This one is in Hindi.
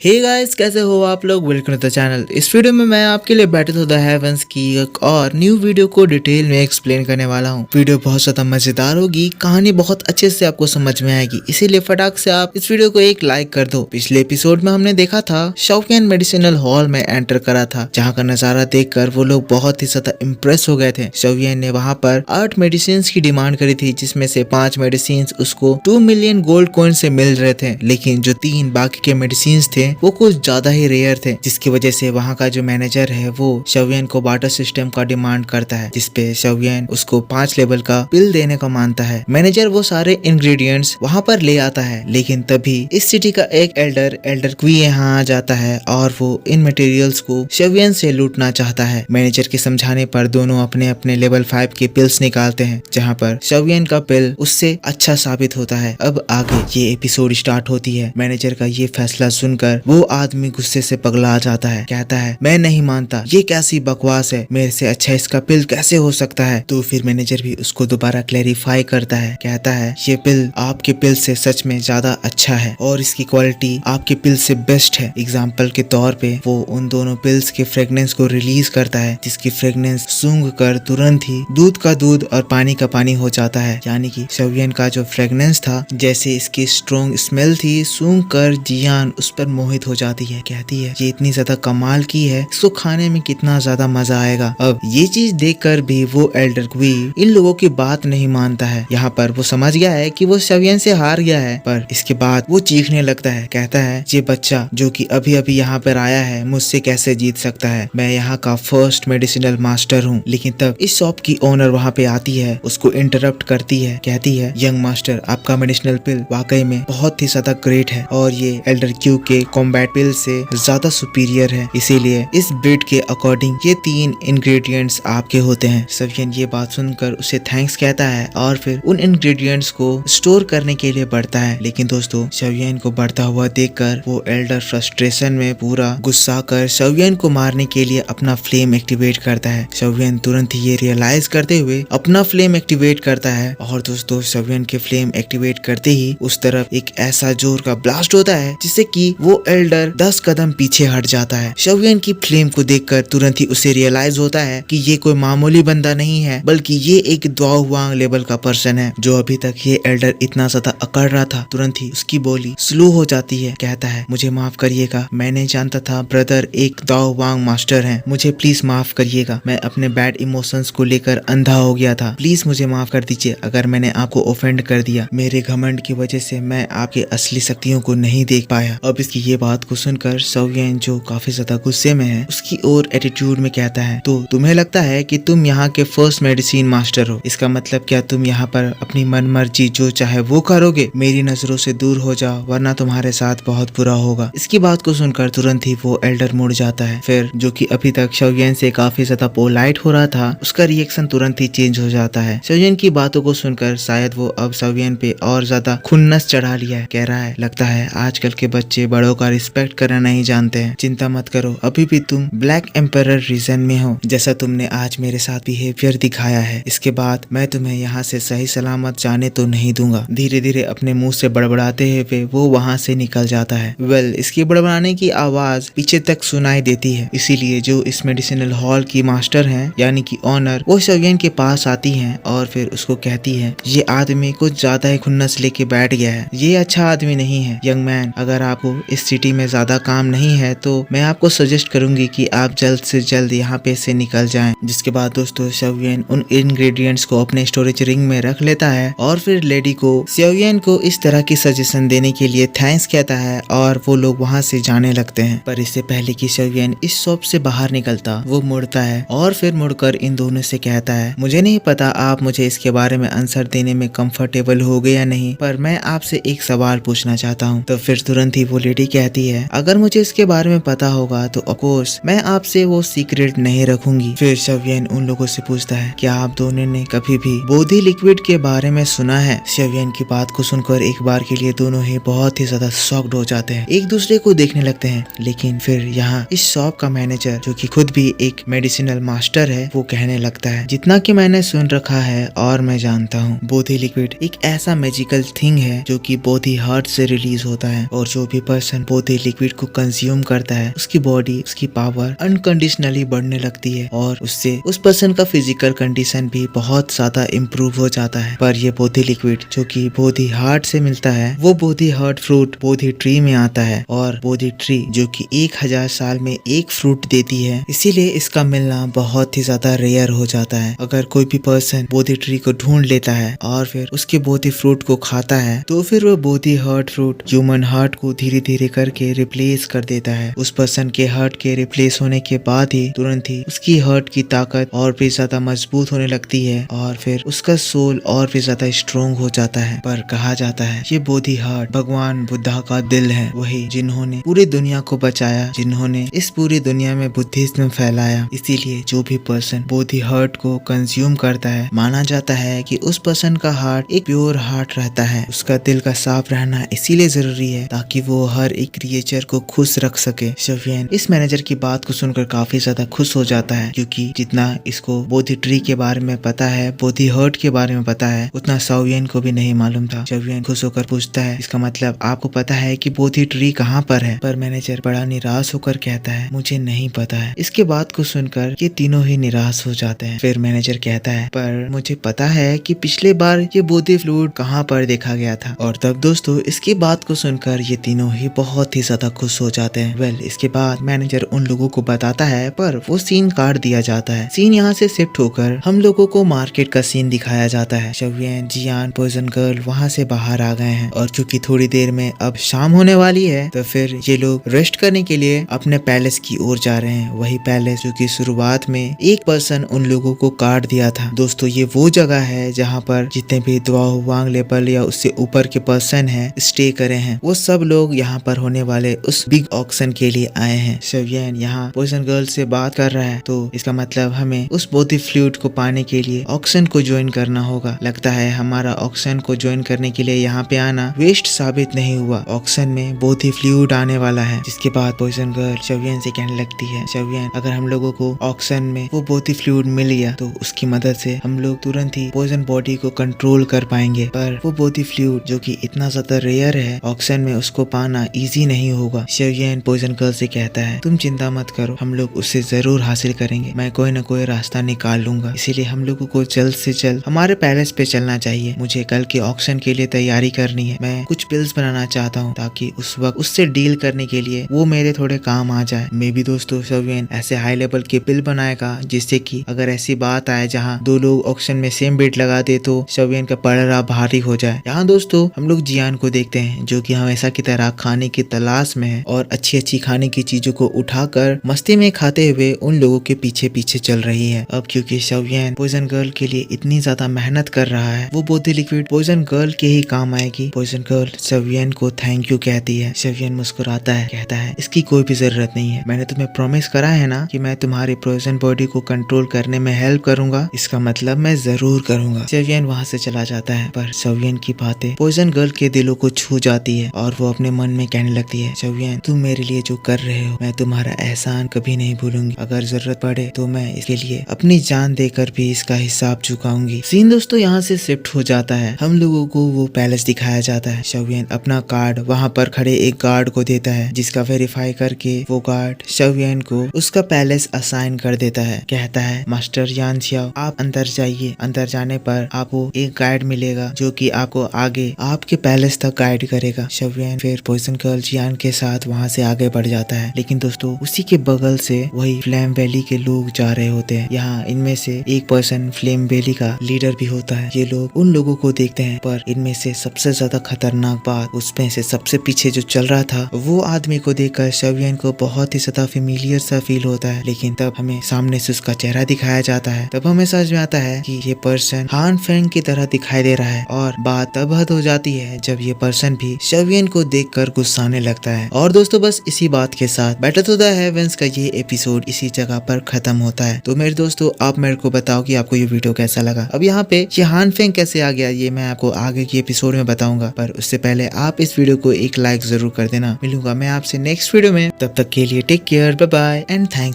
हे गाइस, कैसे हो आप लोग। Welcome to the channel. इस वीडियो में मैं आपके लिए बैटल ऑफ द हेवंस की एक और न्यू वीडियो को डिटेल में एक्सप्लेन करने वाला हूँ। वीडियो बहुत ज्यादा मजेदार होगी, कहानी बहुत अच्छे से आपको समझ में आएगी, इसीलिए फटाक से आप इस वीडियो को एक लाइक कर दो। पिछले एपिसोड में हमने देखा था शौकियान मेडिसिनल हॉल में एंटर करा था, जहाँ का नजारा देखकर वो लोग बहुत ही ज्यादा इम्प्रेस हो गए थे। शौकियान ने वहाँ पर 8 मेडिसिन की डिमांड करी थी, जिसमें से 5 मेडिसिन उसको 2 मिलियन गोल्ड कॉइन से मिल रहे थे, लेकिन जो 3 बाकी के मेडिसिन थे वो कुछ ज्यादा ही रेयर थे, जिसकी वजह से वहाँ का जो मैनेजर है वो शौवियन को बार्टर सिस्टम का डिमांड करता है, जिसपे शौवियन उसको 5 लेवल का पिल देने का मानता है। मैनेजर वो सारे इंग्रेडिएंट्स वहाँ पर ले आता है, लेकिन तभी इस सिटी का एक एल्डर क्वी यहाँ आ जाता है और वो इन मटेरियल्स को शौवियन से लूटना चाहता है। मैनेजर के समझाने पर दोनों अपने अपने लेवल 5 के पिल्स निकालते हैं, जहाँ पर शौवियन का पिल उससे अच्छा साबित होता है। अब आगे ये एपिसोड स्टार्ट होती है। मैनेजर का ये फैसला सुनकर वो आदमी गुस्से से पगला जाता है, कहता है मैं नहीं मानता, ये कैसी बकवास है, मेरे से अच्छा इसका पिल कैसे हो सकता है। तो फिर मैनेजर भी उसको दोबारा क्लैरिफाई करता है, कहता है ये पिल आपके पिल से सच में ज्यादा अच्छा है और इसकी क्वालिटी आपके पिल से बेस्ट है। एग्जाम्पल के तौर पे वो उन दोनों पिल्स के फ्रेगनेंस को रिलीज करता है, जिसकी फ्रेगनेंस सूंघ कर तुरंत ही दूध का दूध और पानी का पानी हो जाता है। यानी कि शौवियन का जो फ्रेगनेंस था, जैसे इसकी स्ट्रॉन्ग स्मेल थी, सूंघ कर जियान उस पर मोहित हो जाती है। कहती है ये इतनी ज्यादा कमाल की है, इसको खाने में कितना ज्यादा मजा आएगा। अब ये चीज देखकर भी वो एल्डर क्वी इन लोगों की बात नहीं मानता है। यहाँ पर वो समझ गया है कि वो शौवियन से हार गया है, पर इसके बाद वो चीखने लगता है, कहता है ये बच्चा जो कि अभी अभी यहाँ पर आया है मुझसे कैसे जीत सकता है, मैं यहाँ का फर्स्ट मेडिसिनल मास्टर हूँ। लेकिन तब इस शॉप की ओनर वहाँ पे आती है, उसको इंटरप्ट करती है, कहती है यंग मास्टर आपका मेडिसिनल पिल वाकई में बहुत ही ज्यादा ग्रेट है और ये एल्डर क्यू के कॉम्बैट पिल से ज्यादा सुपीरियर है, इसीलिए इस ब्रीड के अकॉर्डिंग ये 3 इंग्रेडिएंट्स आपके होते हैं। शौवियन ये बात सुनकर उसे थैंक्स कहता है और फिर उन इंग्रेडिएंट्स को स्टोर करने के लिए बढ़ता है। लेकिन दोस्तों शौवियन को बढ़ता हुआ देखकर वो एल्डर फ्रस्ट्रेशन में पूरा गुस्सा कर शौवियन को मारने के लिए अपना फ्लेम एक्टिवेट करता है। शौवियन तुरंत ही ये रियलाइज करते हुए अपना फ्लेम एक्टिवेट करता है और दोस्तों शौवियन के फ्लेम एक्टिवेट करते ही उस तरफ एक ऐसा जोर का ब्लास्ट होता है जिससे कि वो एल्डर 10 कदम पीछे हट जाता है। शौवियन की फ्लेम को देखकर तुरंत ही उसे रियलाइज होता है कि ये कोई मामूली बंदा नहीं है, बल्कि ये एक द्वाहुआंग लेवल का पर्सन है। जो अभी तक ये एल्डर इतना ज्यादा अकड़ रहा था, तुरंत ही उसकी बोली स्लो हो जाती है। कहता है मुझे माफ करिएगा, मैं नहीं जानता था ब्रदर एक द्वाहुआंग मास्टर है, मुझे प्लीज माफ करिएगा, मैं अपने बैड इमोशंस को लेकर अंधा हो गया था, प्लीज मुझे माफ कर दीजिए अगर मैंने आपको ऑफेंड कर दिया, मेरे घमंड की वजह से मैं आपके असली शक्तियों को नहीं देख पाया। अब इसकी ये बात को सुनकर शौवियन जो काफी ज्यादा गुस्से में है, उसकी ओर एटीट्यूड में कहता है तो तुम्हें लगता है कि तुम यहाँ के फर्स्ट मेडिसिन मास्टर हो, इसका मतलब क्या तुम यहाँ पर अपनी मन मर्जी जो चाहे वो करोगे, मेरी नजरों से दूर हो जाओ वरना तुम्हारे साथ बहुत बुरा होगा। इसकी बात को सुनकर तुरंत ही वो एल्डर मुड़ जाता है। फिर जो कि अभी तक शौवियन से काफी ज्यादा पोलाइट हो रहा था, उसका रिएक्शन तुरंत ही चेंज हो जाता है। शौवियन की बातों को सुनकर शायद वो अब शौवियन पे और ज्यादा खुन्नस चढ़ा लिया है। कह रहा है लगता है आजकल के बच्चे बड़ों का रिस्पेक्ट करना नहीं जानते हैं, चिंता मत करो, अभी भी तुम ब्लैक एम्परर रीजन में हो, जैसा तुमने आज मेरे साथ बिहेवियर दिखाया है, इसके बाद मैं तुम्हें यहाँ से सही सलामत जाने तो नहीं दूंगा। धीरे धीरे अपने मुंह से बड़बड़ाते हुए वो वहाँ से निकल जाता है। इसकी बड़बड़ाने की आवाज पीछे तक सुनाई देती है, इसीलिए जो इस मेडिसिनल हॉल की मास्टर है यानी कि ऑनर, वो शौवियन के पास आती है और फिर उसको कहती है ये आदमी कुछ ज्यादा ही खुन्नस लेके बैठ गया है, ये अच्छा आदमी नहीं है। यंग मैन, अगर आपको इस सिटी में ज्यादा काम नहीं है तो मैं आपको सजेस्ट करूंगी कि आप जल्द से जल्द यहाँ पे से निकल जाएं। जिसके बाद दोस्तों शौवियन उन इंग्रेडिएंट्स को अपने स्टोरेज रिंग में रख लेता है और फिर लेडी को शौवियन को इस तरह की सजेशन देने के लिए थैंक्स कहता है और वो लोग वहाँ से जाने लगते हैं। पर इससे पहले कि शौवियन इस शॉप से बाहर निकलता, वो मुड़ता है और फिर मुड़कर इन दोनों से कहता है मुझे नहीं पता आप मुझे इसके बारे में आंसर देने में कंफर्टेबल हो गए या नहीं, पर मैं आपसे एक सवाल पूछना चाहता हूँ। तो फिर तुरंत ही वो लेडी कहती है अगर मुझे इसके बारे में पता होगा तो ऑफ कोर्स मैं आपसे वो सीक्रेट नहीं रखूंगी। फिर शौवियन उन लोगों से पूछता है क्या आप दोनों ने कभी भी बोधी लिक्विड के बारे में सुना है। शौवियन की बात को सुनकर एक बार के लिए दोनों ही बहुत ही ज्यादा शॉक्ड हो जाते हैं, एक दूसरे को देखने लगते हैं। लेकिन फिर यहाँ इस शॉप का मैनेजर जो कि खुद भी एक मेडिसिनल मास्टर है, वो कहने लगता है जितना कि मैंने सुन रखा है और मैं जानता हूँ, बोधी लिक्विड एक ऐसा मैजिकल थिंग है जो कि बोधी हार्ट से रिलीज होता है और जो भी पर्सन बोधि लिक्विड को कंज्यूम करता है उसकी बॉडी, उसकी पावर अनकंडीशनली बढ़ने लगती है और उससे उस पर्सन का फिजिकल कंडीशन भी बहुत ज्यादा इम्प्रूव हो जाता है। पर ये बोधि लिक्विड जो कि बोधि हार्ट से मिलता है वो बोधि हार्ट फ्रूट बोधि ट्री में आता है और बोधि ट्री जो कि 1000 साल में एक फ्रूट देती है, इसीलिए इसका मिलना बहुत ही ज्यादा रेयर हो जाता है। अगर कोई भी पर्सन बोधि ट्री को ढूंढ लेता है और फिर उसके बोधि फ्रूट को खाता है तो फिर वो बोधि हार्ट फ्रूट ह्यूमन हार्ट को धीरे धीरे करके रिप्लेस कर देता है। उस पर्सन के हार्ट के रिप्लेस होने के बाद ही तुरंत ही उसकी हार्ट की ताकत और भी ज्यादा मजबूत होने लगती है और फिर उसका सोल और भी ज्यादा स्ट्रोंग हो जाता है। पर कहा जाता है ये बोधि हार्ट भगवान बुद्धा का दिल है, वही जिन्होंने पूरी दुनिया को बचाया, जिन्होंने इस पूरी दुनिया में बुद्धिज्म फैलाया। इसीलिए जो भी पर्सन बोधि हार्ट को कंज्यूम करता है माना जाता है कि उस पर्सन का हार्ट एक प्योर हार्ट रहता है। उसका दिल का साफ रहना इसीलिए जरूरी है ताकि वो हर एक क्रिएचर को खुश रख सके। शवियन इस मैनेजर की बात को सुनकर काफी ज्यादा खुश हो जाता है क्योंकि जितना इसको बोधि ट्री के बारे में पता है, बोधि हार्ट के बारे में पता है, उतना शवियन को भी नहीं मालूम था। शवियन खुश होकर पूछता है इसका मतलब आपको पता है कि बोधि ट्री कहाँ पर है? पर मैनेजर बड़ा निराश होकर कहता है मुझे नहीं पता है। इसके बात को सुनकर ये तीनों ही निराश हो जाते हैं। फिर मैनेजर कहता है पर मुझे पता है कि पिछले बार ये बोधि फ्रूट कहाँ पर देखा गया था। और तब दोस्तों इसकी बात को सुनकर ये तीनों ही बहुत ही ज्यादा खुश हो जाते हैं। वेल इसके बाद मैनेजर उन लोगों को बताता है पर वो सीन काट दिया जाता है। सीन यहाँ से शिफ्ट होकर हम लोगों को मार्केट का सीन दिखाया जाता है। शवियन, जियान, पॉइजन गर्ल वहाँ से बाहर आ गए हैं और क्योंकि थोड़ी देर में अब शाम होने वाली है तो फिर ये लोग रेस्ट करने के लिए अपने पैलेस की ओर जा रहे हैं। वही पैलेस जो कि शुरुआत में एक पर्सन उन लोगों को काट दिया था। दोस्तों ये वो जगह है जहाँ पर जितने भी द्वाओ वांग लेवल या उससे ऊपर के पर्सन है स्टे करे हैं, वो सब लोग यहाँ पर होने वाले उस बिग ऑक्शन के लिए आए हैं। शवियन यहाँ पॉइजन गर्ल से बात कर रहा है तो इसका मतलब हमें उस बोधि फ्लूइड को पाने के लिए ऑक्शन को ज्वाइन करना होगा। लगता है हमारा ऑक्शन को ज्वाइन करने के लिए यहाँ पे आना वेस्ट साबित नहीं हुआ। ऑक्शन में बोधि फ्लूइड आने वाला है। जिसके बाद पॉइजन गर्ल शवियन से कहने लगती है शवियन अगर हम लोगों को ऑक्शन में वो बोधि फ्लूइड मिल गया तो उसकी मदद से हम लोग तुरंत ही पॉइजन बॉडी को कंट्रोल कर पाएंगे। पर वो बोधि फ्लूइड जो कि इतना ज्यादा रेयर है ऑक्शन में उसको पाना इजी नहीं होगा। शवियन पॉइजन गर्ल से कहता है तुम चिंता मत करो, हम लोग उससे जरूर हासिल करेंगे, मैं कोई न कोई रास्ता निकाल लूंगा। इसीलिए हम लोगों को जल्द से जल्द हमारे पैलेस पे चलना चाहिए। मुझे कल के ऑक्शन के लिए तैयारी करनी है। मैं कुछ पिल्स बनाना चाहता हूँ ताकि उस वक्त उससे डील करने के लिए वो मेरे थोड़े काम आ जाए। मे भी दोस्तों शवियन ऐसे हाई लेवल के पिल बनाएगा जिससे कि अगर ऐसी बात आए जहाँ दो लोग ऑक्शन में सेम बेट लगा दे तो शवियन का पलड़ा भारी हो जाए। यहाँ दोस्तों हम लोग जियान को देखते हैं जो कि हमेशा की तरह खाने की तलाश में है और अच्छी अच्छी खाने की चीजों को उठाकर मस्ती में खाते हुए उन लोगों के पीछे पीछे चल रही है। अब क्योंकि शवियन पॉइजन गर्ल के लिए इतनी ज्यादा मेहनत कर रहा है वो बोधि लिक्विड पॉइजन गर्ल के ही काम आएगी। पॉइजन गर्ल शवियन को थैंक यू कहती है। शवियन मुस्कुराता है, कहता है इसकी कोई भी जरूरत नहीं है, मैंने तुम्हें प्रॉमिस करा है ना कि मैं तुम्हारी पॉइजन बॉडी को कंट्रोल करने में हेल्प करूंगा, इसका मतलब मैं जरूर करूंगा। शवियन वहाँ से चला जाता है पर शवियन की बातें पॉइजन गर्ल के दिलों को छू जाती है और वो अपने मन में कहने लगती है शवियन तुम मेरे लिए जो कर रहे हो मैं तुम्हारा एहसान कभी नहीं भूलूंगी, अगर जरूरत पड़े तो मैं इसके लिए अपनी जान देकर भी इसका हिसाब चुकाऊंगी। सीन दोस्तों यहाँ से शिफ्ट हो जाता है। हम लोगों को वो पैलेस दिखाया जाता है। शवियन अपना कार्ड वहाँ पर खड़े एक गार्ड को देता है जिसका वेरीफाई करके वो गार्ड शवियन को उसका पैलेस असाइन कर देता है। कहता है मास्टर यान छियाओ आप अंदर जाइए, अंदर जाने पर आपको एक गाइड मिलेगा जो कि आपको आगे आपके पैलेस तक गाइड करेगा। शवियन फिर पॉइजन गर्ल जियान के साथ वहाँ से आगे बढ़ जाता है। लेकिन दोस्तों उसी के बगल से वही फ्लेम वैली के लोग जा रहे होते हैं। यहाँ इनमें से एक पर्सन फ्लेम वैली का लीडर भी होता है। ये लोग उन लोगों को देखते हैं पर इनमें से सबसे ज्यादा खतरनाक बात उसमें से सबसे पीछे जो चल रहा था वो आदमी को देखकर शवियन को बहुत ही ज्यादा फेमिलियर सा फील होता है। लेकिन तब हमें सामने से उसका चेहरा दिखाया जाता है। तब हमें समझ में आता है कि ये पर्सन हान फेंग की तरह दिखाई दे रहा है और बात तब हद हो जाती है जब ये पर्सन भी शवियन को देखकर गुस्साने लगता है। और दोस्तों बस इसी बात के साथ बैटल टू द हेवंस का ये एपिसोड इसी जगह पर खत्म होता है। तो मेरे दोस्तों आप मेरे को बताओ कि आपको ये वीडियो कैसा लगा। अब यहाँ पे ये हान फेंग कैसे आ गया ये मैं आपको आगे की एपिसोड में बताऊंगा, पर उससे पहले आप इस वीडियो को एक लाइक जरूर कर देना। मिलूंगा मैं आपसे नेक्स्ट वीडियो में, तब तक के लिए take care, bye bye and thanks.